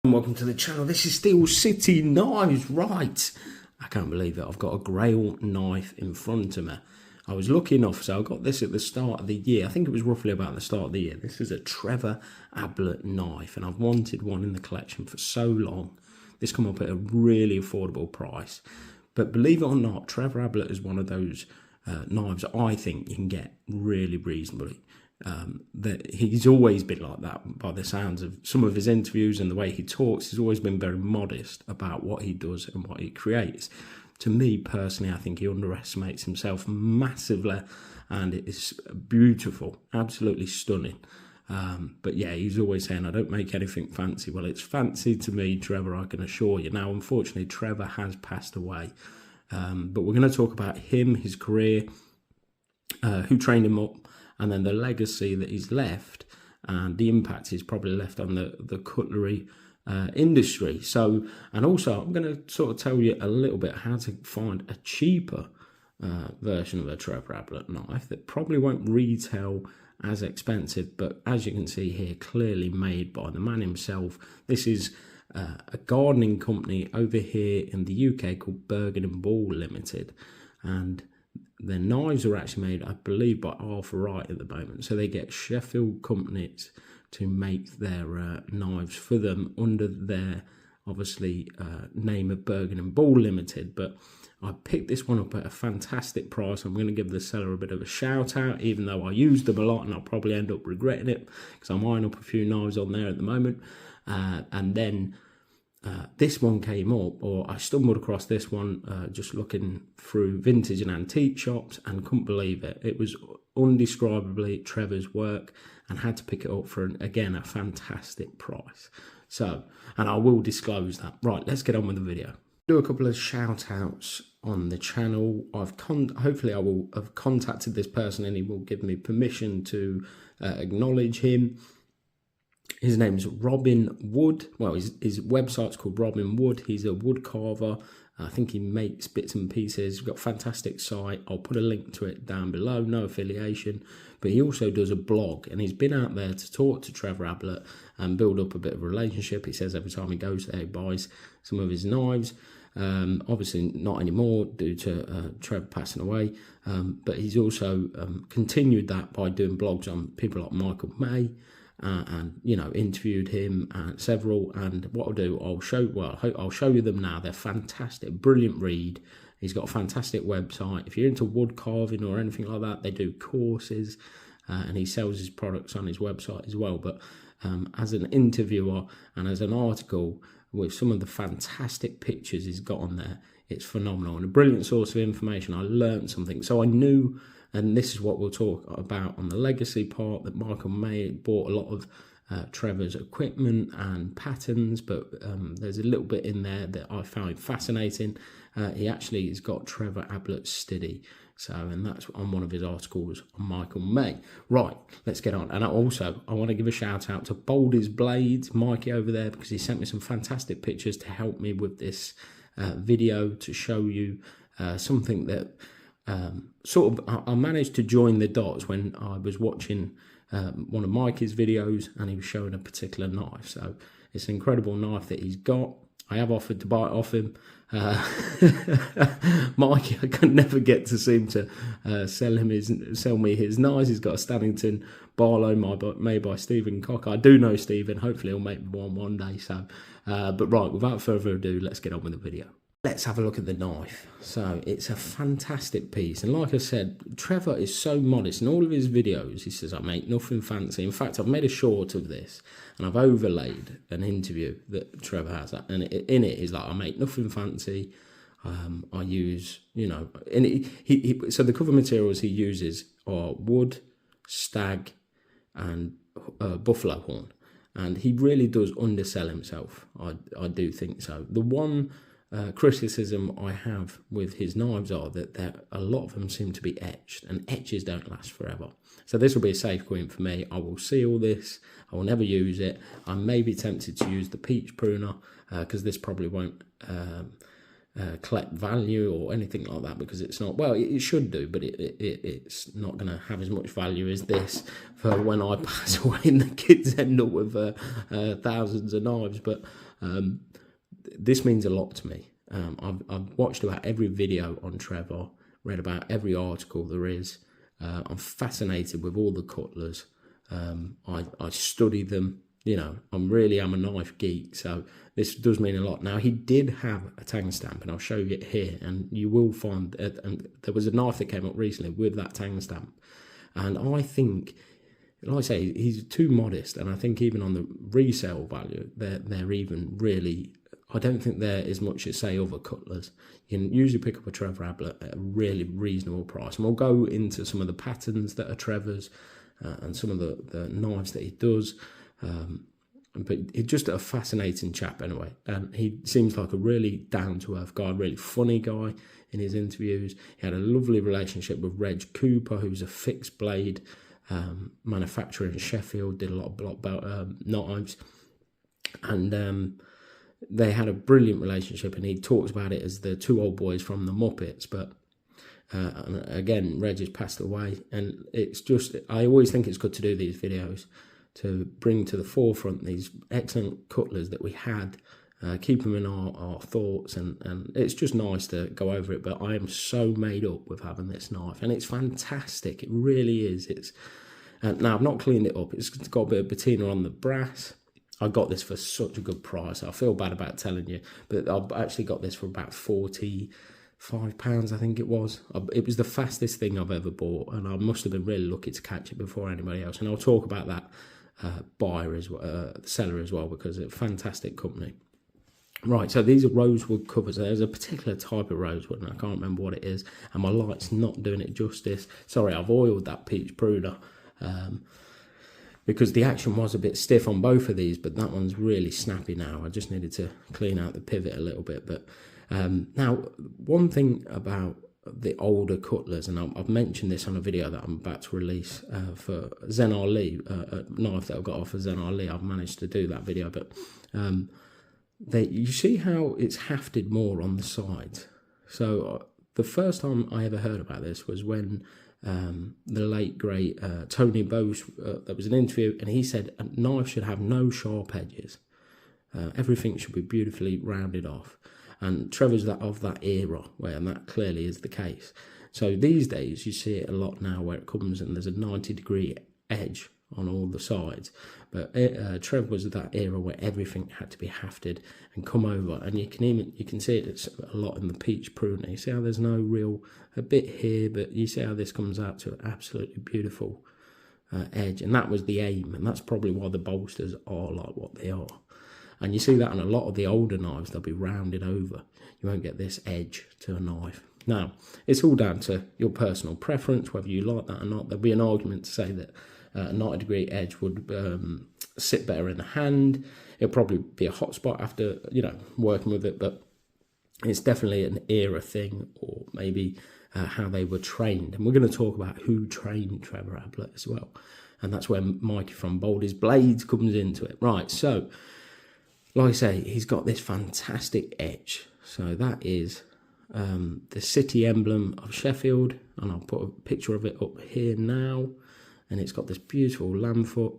And welcome to the channel. This is Steel City Knives. Right, I can't believe it. I've got a grail knife in front of me. I was lucky enough, so I got this at the start of the year. I think it was roughly about the start of the year. This is a Trevor Ablett knife, and I've wanted one in the collection for so long. This come up at a really affordable price. But believe it or not, Trevor Ablett is one of those knives I think you can get really reasonably. That he's always been like that by the sounds of some of his interviews and the way he talks. He's always been very modest about what he does and what he creates. To me personally, I think he underestimates himself massively, and it is beautiful, absolutely stunning. But yeah, he's always saying, I don't make anything fancy. Well, it's fancy to me, Trevor, I can assure you. Now, unfortunately, Trevor has passed away. But we're going to talk about him, his career, who trained him up, and then the legacy that he's left and the impact he's probably left on the cutlery industry. So, and also I'm going to sort of tell you a little bit how to find a cheaper version of a Trevor Ablett knife that probably won't retail as expensive, but as you can see here, clearly made by the man himself. This is a gardening company over here in the UK called Berek and Ball Limited, and their knives are actually made, I believe, by Arthur Wright at the moment. So they get Sheffield companies to make their knives for them under their, obviously, name of Berek and Ball Limited. But I picked this one up at a fantastic price. I'm going to give the seller a bit of a shout out, even though I use them a lot and I'll probably end up regretting it because I'm eyeing up a few knives on there at the moment. And then this one came up, or I stumbled across this one just looking through vintage and antique shops, and couldn't believe it. It was undescribably Trevor's work, and had to pick it up for, again, a fantastic price. So, and I will disclose that. Right, let's get on with the video. Do a couple of shout outs on the channel. Hopefully I will have contacted this person and he will give me permission to acknowledge him. His name's Robin Wood. Well, his website's called Robin Wood. He's a wood carver. I think he makes bits and pieces. He's got a fantastic site. I'll put a link to it down below. No affiliation. But he also does a blog, and he's been out there to talk to Trevor Ablett and build up a bit of a relationship. He says every time he goes there, he buys some of his knives. Obviously not anymore due to Trevor passing away. But he's also continued that by doing blogs on people like Michael May. And you know, interviewed him and several, and what I'll do, I'll show you them now. They're fantastic, brilliant read. He's got a fantastic website. If you're into wood carving or anything like that, they do courses, and he sells his products on his website as well. But as an interviewer and as an article with some of the fantastic pictures he's got on there, it's phenomenal and a brilliant source of information. I learned something, so I knew. And this is what we'll talk about on the legacy part, that Michael May bought a lot of Trevor's equipment and patterns, but there's a little bit in there that I found fascinating. He actually has got Trevor Ablett Steady, and that's on one of his articles on Michael May. Right, let's get on. And I want to give a shout out to Boulder's Blades, Mikey over there, because he sent me some fantastic pictures to help me with this video, to show you something that I managed to join the dots when I was watching one of Mikey's videos, and he was showing a particular knife. So it's an incredible knife that he's got. I have offered to buy it off him. Mikey, I could never get to seem to sell me his knives. He's got a Stannington Barlow made by Stephen Cock. I do know Stephen. Hopefully he'll make one day. So, but right, without further ado, let's get on with the video. Let's have a look at the knife. So it's a fantastic piece, and like I said, Trevor is so modest in all of his videos. He says, I make nothing fancy. In fact, I've made a short of this and I've overlaid an interview that Trevor has, and in it he's like, I make nothing fancy. I use, you know, and so the cover materials he uses are wood, stag, and buffalo horn, and he really does undersell himself. I do think so. The one criticism I have with his knives are that a lot of them seem to be etched, and etches don't last forever. So this will be a safe queen for me. I will seal this. I will never use it. I may be tempted to use the peach pruner because this probably won't collect value or anything like that, because it's not, well, it should do, but it's not going to have as much value as this for when I pass away and the kids end up with thousands of knives. But This means a lot to me. I've watched about every video on Trevor, read about every article there is. I'm fascinated with all the Cutlers. I study them. You know, I'm a knife geek, so this does mean a lot. Now, he did have a tang stamp, and I'll show you it here, and you will find, and there was a knife that came up recently with that tang stamp, and I think, like I say, he's too modest, and I think even on the resale value, they're even really, I don't think they're as much as, say, other Cutlers. You can usually pick up a Trevor Ablett at a really reasonable price, and we'll go into some of the patterns that are Trevor's, and some of the knives that he does. But he's just a fascinating chap anyway. He seems like a really down-to-earth guy, really funny guy in his interviews. He had a lovely relationship with Reg Cooper, who's a fixed blade manufacturer in Sheffield, did a lot of block belt knives. And they had a brilliant relationship, and he talks about it as the two old boys from the Muppets. But and again, Reg has passed away, and it's just, I always think it's good to do these videos to bring to the forefront these excellent Cutlers that we had, keep them in our thoughts, and it's just nice to go over it. But I am so made up with having this knife, and it's fantastic. It really is. It's now I've not cleaned it up. It's got a bit of patina on the brass. I got this for such a good price. I feel bad about telling you, but I've actually got this for about £45, I think it was. It was the fastest thing I've ever bought, and I must have been really lucky to catch it before anybody else. And I'll talk about that buyer as well, the seller as well, because it's a fantastic company. Right, so these are rosewood covers. There's a particular type of rosewood, and I can't remember what it is, and my light's not doing it justice. Sorry, I've oiled that peach pruner, because the action was a bit stiff on both of these, but that one's really snappy now. I just needed to clean out the pivot a little bit. But now, one thing about the older Cutlers, and I've mentioned this on a video that I'm about to release for Zen Ali, a knife that I got off of Zen Ali. I've managed to do that video, but you see how it's hafted more on the sides. So the first time I ever heard about this was when the late great Tony Bose, there was an interview, and he said a knife should have no sharp edges. Everything should be beautifully rounded off. And Trevor's of that era, and that clearly is the case. So these days you see it a lot now where it comes and there's a 90-degree edge on all the sides. But Trevor was of that era where everything had to be hafted and come over, and you can see it a lot in the peach pruner. You see how there's no real, a bit here, but you see how this comes out to an absolutely beautiful edge, and that was the aim, and that's probably why the bolsters are like what they are. And you see that on a lot of the older knives, they'll be rounded over. You won't get this edge to a knife. Now, it's all down to your personal preference, whether you like that or not. There'll be an argument to say that a 90-degree edge would sit better in the hand. It'll probably be a hot spot after, working with it, but it's definitely an era thing, or maybe how they were trained. And we're going to talk about who trained Trevor Ablett as well. And that's where Mikey from Boulder's Blades comes into it. Right, so like I say, he's got this fantastic edge. So that is the city emblem of Sheffield, and I'll put a picture of it up here now. And it's got this beautiful lamb foot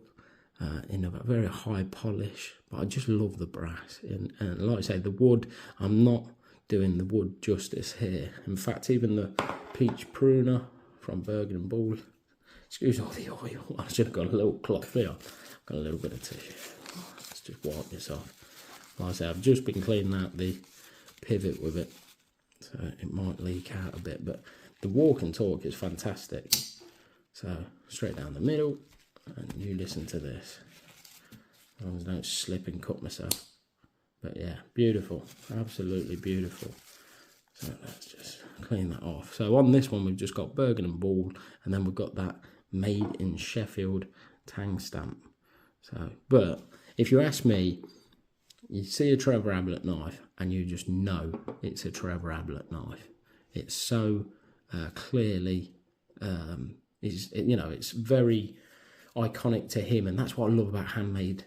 in a very high polish, but I just love the brass. And like I say, the wood, I'm not doing the wood justice here. In fact, even the peach pruner from Bergen and Bull, excuse all the oil, I should have got a little cloth here. I've got a little bit of tissue. Let's just wipe this off. Like I say, I've just been cleaning out the pivot with it, so it might leak out a bit, but the walk and talk is fantastic. So straight down the middle, and you listen to this. As long as I don't slip and cut myself. But yeah, beautiful, absolutely beautiful. So let's just clean that off. So on this one, we've just got Bergen and Bull, and then we've got that made in Sheffield tang stamp. So, but if you ask me, you see a Trevor Ablett knife and you just know it's a Trevor Ablett knife. It's so clearly, it's very iconic to him, and that's what I love about handmade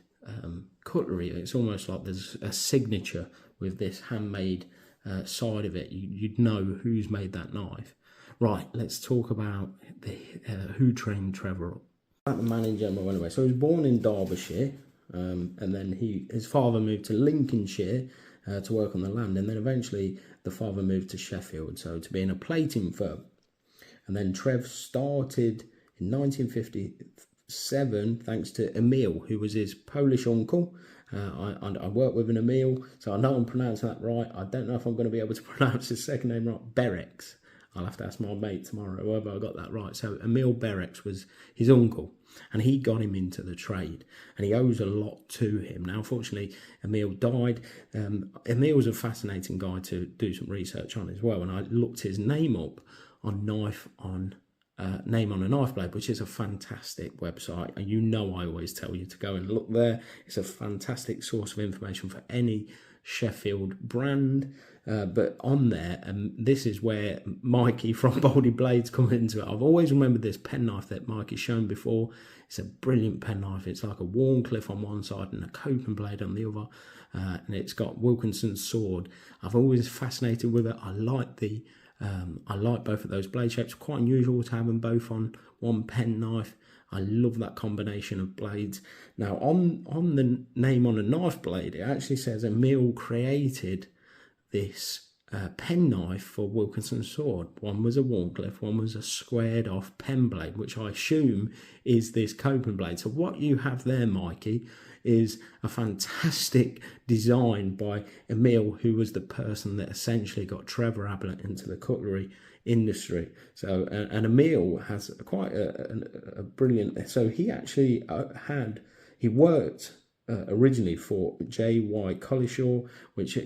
cutlery. It's almost like there's a signature with this handmade side of it. You'd know who's made that knife. Right, let's talk about who trained Trevor up. About the man in general anyway. So he was born in Derbyshire. and then his father moved to Lincolnshire to work on the land, and then eventually the father moved to Sheffield, so to be in a plating firm. And then Trev started in 1957 thanks to Emil, who was his Polish uncle. I worked with an Emil, so I know I'm pronouncing that right. I don't know if I'm going to be able to pronounce his second name right. Berek. I'll have to ask my mate tomorrow whether I got that right. So Emil Berek was his uncle, and he got him into the trade, and he owes a lot to him. Now, unfortunately, Emil died. Emil was a fascinating guy to do some research on as well, and I looked his name up on Name on a Knife Blade, which is a fantastic website, and you know I always tell you to go and look there. It's a fantastic source of information for any Sheffield brand, but on there, this is where Mikey from Baldy Blades come into it. I've always remembered this penknife that Mikey's shown before. It's a brilliant penknife. It's like a Warncliffe on one side and a coping blade on the other, and it's got Wilkinson's sword. I've always fascinated with it. I like both of those blade shapes. Quite unusual to have them both on one penknife. I love that combination of blades. Now, on the Name on a Knife Blade, it actually says Emil created this penknife for Wilkinson's sword. One was a Warncliffe, one was a squared off pen blade, which I assume is this coping blade. So what you have there, Mikey, is a fantastic design by Emil, who was the person that essentially got Trevor Ablett into the cutlery industry. So, and Emil has quite a brilliant. So he actually he worked originally for J.Y. Collishaw, which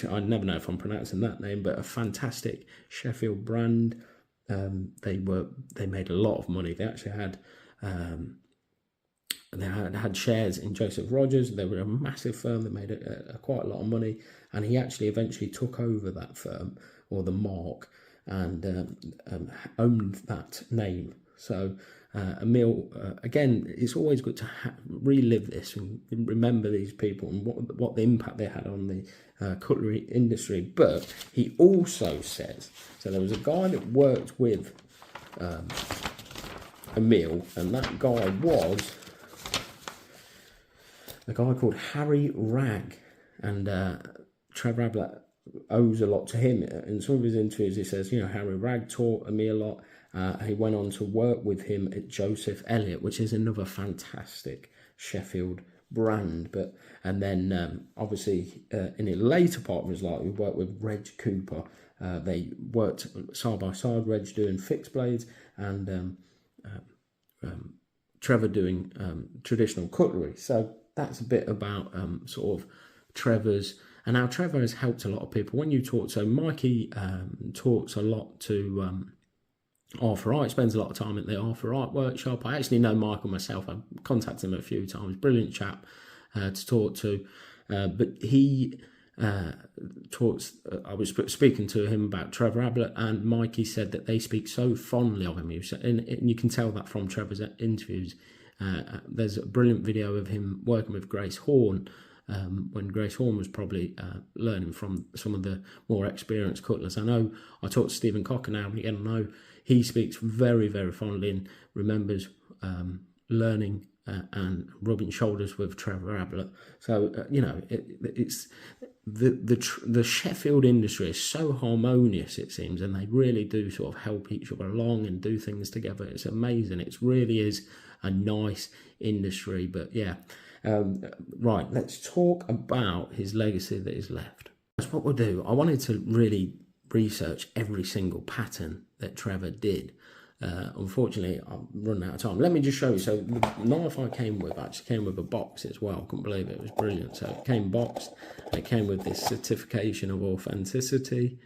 I never know if I'm pronouncing that name, but a fantastic Sheffield brand. They made a lot of money. They actually had. They had shares in Joseph Rogers. They were a massive firm that made quite a lot of money, and he actually eventually took over that firm, or the mark, and owned that name. So Emil, again, it's always good to relive this and remember these people and what the impact they had on the cutlery industry. But he also says, so there was a guy that worked with Emil, and that guy was a guy called Harry Ragg, and Trevor Ablett owes a lot to him. In some of his interviews, he says, Harry Ragg taught me a lot. He went on to work with him at Joseph Elliott, which is another fantastic Sheffield brand. And then obviously in a later part of his life, we worked with Reg Cooper. They worked side by side, Reg doing fixed blades and Trevor doing traditional cutlery. So that's a bit about sort of Trevor's. And now Trevor has helped a lot of people. When you talk, so Mikey talks a lot to Arthur Wright, spends a lot of time at the Arthur Wright workshop. I actually know Michael myself. I've contacted him a few times. Brilliant chap to talk to. But he talks, I was speaking to him about Trevor Ablett, and Mikey said that they speak so fondly of him. And you can tell that from Trevor's interviews. There's a brilliant video of him working with Grace Horn, when Grace Horn was probably learning from some of the more experienced cutlers. I know I talked to Stephen Cocker now and again. I know he speaks very, very fondly and remembers learning and rubbing shoulders with Trevor Ablett. So it's the Sheffield industry is so harmonious, it seems, and they really do sort of help each other along and do things together. It's amazing. It really is a nice industry. But yeah. Right, let's talk about his legacy that is left. That's what we'll do. I wanted to really research every single pattern that Trevor did. Unfortunately, I'm running out of time. Let me just show you. So the knife I came with actually came with a box as well. I couldn't believe it. It was brilliant. So it came boxed, and it came with this certification of authenticity.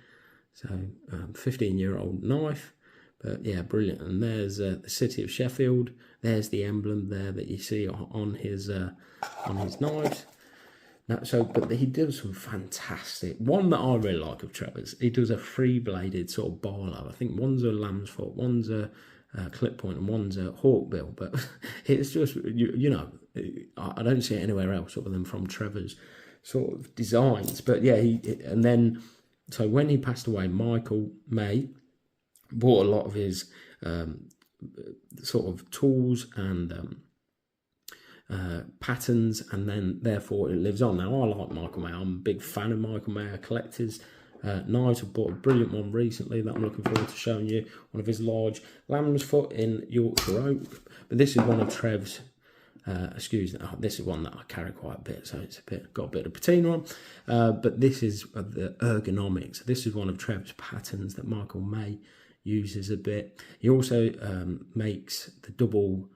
So 15-year-old knife. But yeah, brilliant. And there's the city of Sheffield. There's the emblem there that you see on his knives. Now, but he does some fantastic. One that I really like of Trevor's, he does a three-bladed sort of barlow. I think one's a lamb's foot, one's a clip point, and one's a hawkbill. But it's just I don't see it anywhere else other than from Trevor's sort of designs. But yeah, and then so when he passed away, Michael May bought a lot of his sort of tools and patterns, and then therefore it lives on. Now, I like Michael May. I'm a big fan of Michael May. Collectors knives. I've bought a brilliant one recently that I'm looking forward to showing you. One of his large lamb's foot in Yorkshire oak. But this is one of Trev's. This is one that I carry quite a bit, so it's got a bit of patina on. But this is the ergonomics. This is one of Trev's patterns that Michael May uses a bit. He also makes the double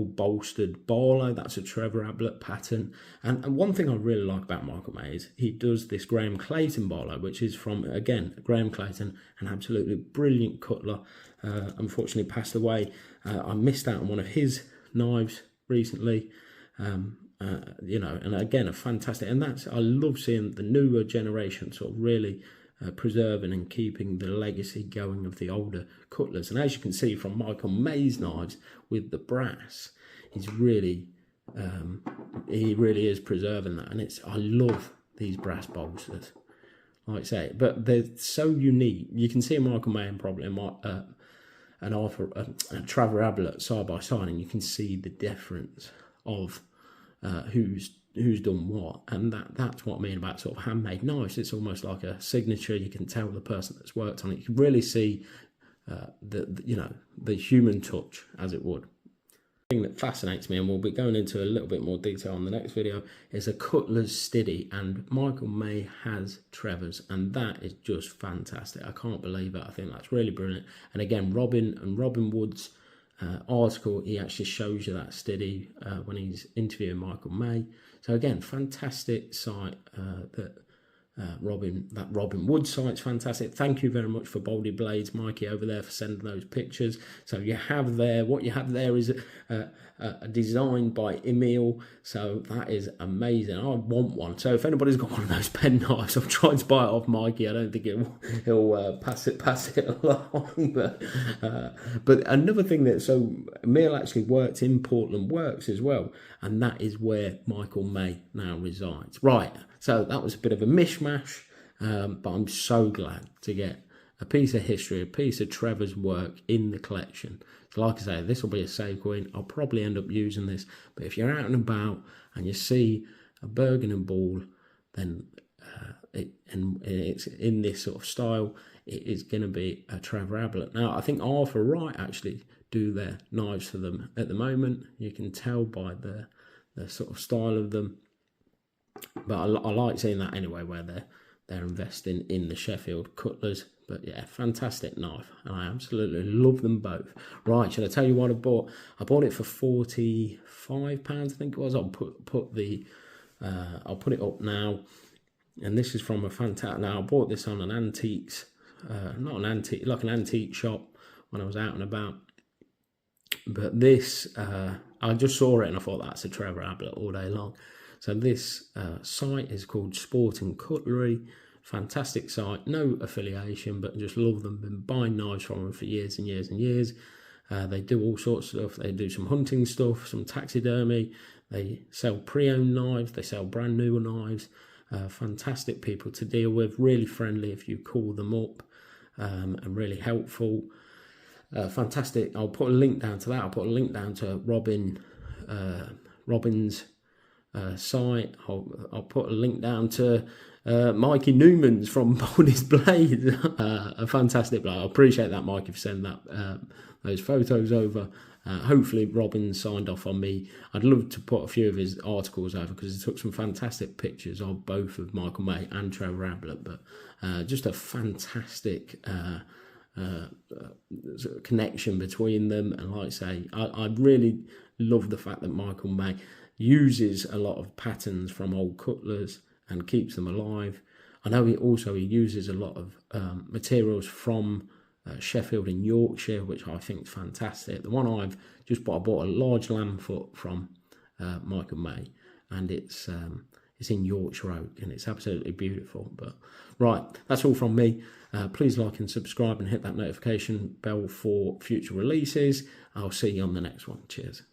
bolstered Barlow. That's a Trevor Ablett pattern. And one thing I really like about Michael May is he does this Graham Clayton Barlow, which is from, again, Graham Clayton, an absolutely brilliant cutler. Unfortunately passed away. I missed out on one of his knives recently, you know, and again, a fantastic, and that's, I love seeing the newer generation sort of really preserving and keeping the legacy going of the older cutlers. And as you can see from Michael May's knives with the brass, he's really he really is preserving that, and I love these brass bolsters, like I say, but they're so unique. You can see Michael May and probably and Trevor Ablett side by side, and you can see the difference of who's done what, and that's what I mean about sort of handmade knives. It's almost like a signature. You can tell the person that's worked on it. You can really see the human touch, as it would. The thing that fascinates me, and we'll be going into a little bit more detail on the next video, is a Cutler's Stiddy, and Michael May has Trevor's, and that is just fantastic. I can't believe it. I think that's really brilliant. And again, Robin Wood's article, he actually shows you that Stiddy when he's interviewing Michael May. So again, fantastic site that Robin Wood site's fantastic. Thank you very much for Baldy Blades, Mikey, over there, for sending those pictures. So you have there, what you have there is a design by Emil. So that is amazing. I want one. So if anybody's got one of those pen knives, I'm trying to buy it off Mikey. I don't think he'll pass it along. But another thing that, so Emil actually worked in Portland Works as well, and that is where Michael May now resides. Right. So that was a bit of a mishmash, but I'm so glad to get a piece of history, a piece of Trevor's work in the collection. So like I say, this will be a save coin. I'll probably end up using this, but if you're out and about and you see a Bergen ball, then it's in this sort of style, it is going to be a Trevor Ablett. Now, I think Arthur Wright actually do their knives for them at the moment. You can tell by the sort of style of them. But I like seeing that anyway, where they're investing in the Sheffield cutlers. But yeah, fantastic knife, and I absolutely love them both. Right, shall I tell you what I bought? I bought it for £45, I think it was. I'll put it up now, and this is from a fantastic. Now I bought this on an antiques, not an antique, like an antique shop when I was out and about. But this, I just saw it and I thought that's a Trevor Ablett all day long. So this site is called Sport and Cutlery. Fantastic site, no affiliation, but just love them. Been buying knives from them for years and years and years. They do all sorts of stuff. They do some hunting stuff, some taxidermy. They sell pre-owned knives. They sell brand new knives. Fantastic people to deal with. Really friendly if you call them up, and really helpful. Fantastic. I'll put a link down to that. I'll put a link down to Robin's site. I'll put a link down to Mikey Newman's from Baldy's Blade. A fantastic blade. I appreciate that, Mikey, for sending that those photos over. Hopefully Robin signed off on me. I'd love to put a few of his articles over, because he took some fantastic pictures of both of Michael May and Trevor Ablett. But just a fantastic connection between them. And like I say, I really love the fact that Michael May uses a lot of patterns from old cutlers and keeps them alive. I know he uses a lot of materials from Sheffield in Yorkshire, which I think is fantastic. The one I've just bought, I bought a large lamb foot from Michael May, and it's in Yorkshire oak, and it's absolutely beautiful. But right, that's all from me. Please like and subscribe and hit that notification bell for future releases. I'll see you on the next one. Cheers.